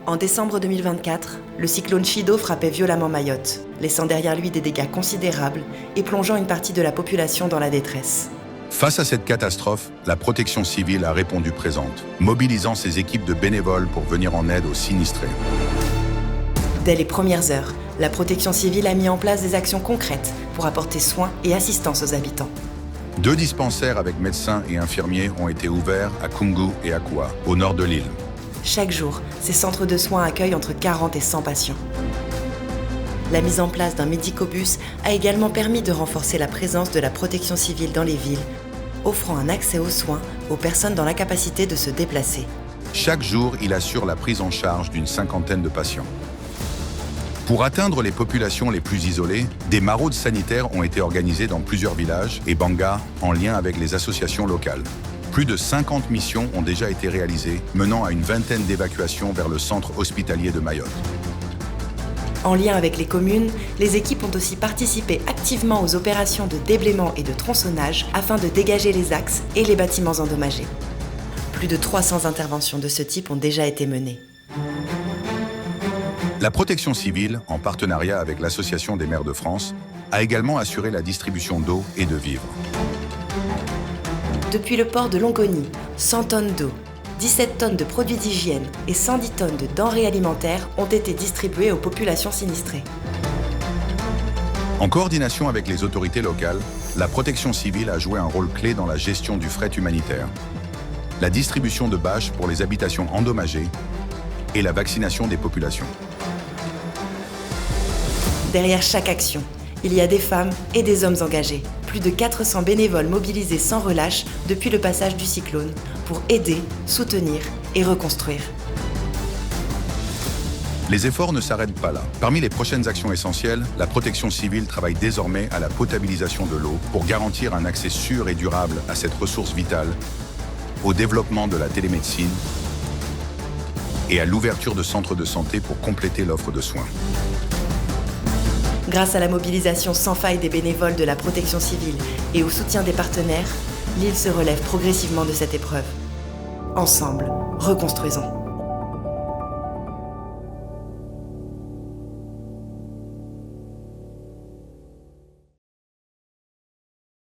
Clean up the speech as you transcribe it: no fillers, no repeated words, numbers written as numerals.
En décembre 2024, le cyclone Chido frappait violemment Mayotte, laissant derrière lui des dégâts considérables et plongeant une partie de la population dans la détresse. Face à cette catastrophe, la protection civile a répondu présente, mobilisant ses équipes de bénévoles pour venir en aide aux sinistrés. Dès les premières heures, la protection civile a mis en place des actions concrètes pour apporter soins et assistance aux habitants. 2 dispensaires avec médecins et infirmiers ont été ouverts à Koungou et à Koua, au nord de l'île. Chaque jour, ces centres de soins accueillent entre 40 et 100 patients. La mise en place d'un médicobus a également permis de renforcer la présence de la protection civile dans les villes, offrant un accès aux soins aux personnes dans l'incapacité de se déplacer. Chaque jour, il assure la prise en charge d'une 50aine de patients. Pour atteindre les populations les plus isolées, des maraudes sanitaires ont été organisées dans plusieurs villages et Banga en lien avec les associations locales. Plus de 50 missions ont déjà été réalisées, menant à une vingtaine d'évacuations vers le centre hospitalier de Mayotte. En lien avec les communes, les équipes ont aussi participé activement aux opérations de déblaiement et de tronçonnage afin de dégager les axes et les bâtiments endommagés. Plus de 300 interventions de ce type ont déjà été menées. La protection civile, en partenariat avec l'Association des maires de France, a également assuré la distribution d'eau et de vivres. Depuis le port de Longoni, 100 tonnes d'eau, 17 tonnes de produits d'hygiène et 110 tonnes de denrées alimentaires ont été distribuées aux populations sinistrées. En coordination avec les autorités locales, la protection civile a joué un rôle clé dans la gestion du fret humanitaire, la distribution de bâches pour les habitations endommagées et la vaccination des populations. Derrière chaque action, il y a des femmes et des hommes engagés. Plus de 400 bénévoles mobilisés sans relâche depuis le passage du cyclone pour aider, soutenir et reconstruire. Les efforts ne s'arrêtent pas là. Parmi les prochaines actions essentielles, la protection civile travaille désormais à la potabilisation de l'eau pour garantir un accès sûr et durable à cette ressource vitale, au développement de la télémédecine et à l'ouverture de centres de santé pour compléter l'offre de soins. Grâce à la mobilisation sans faille des bénévoles de la protection civile et au soutien des partenaires, l'île se relève progressivement de cette épreuve. Ensemble, reconstruisons.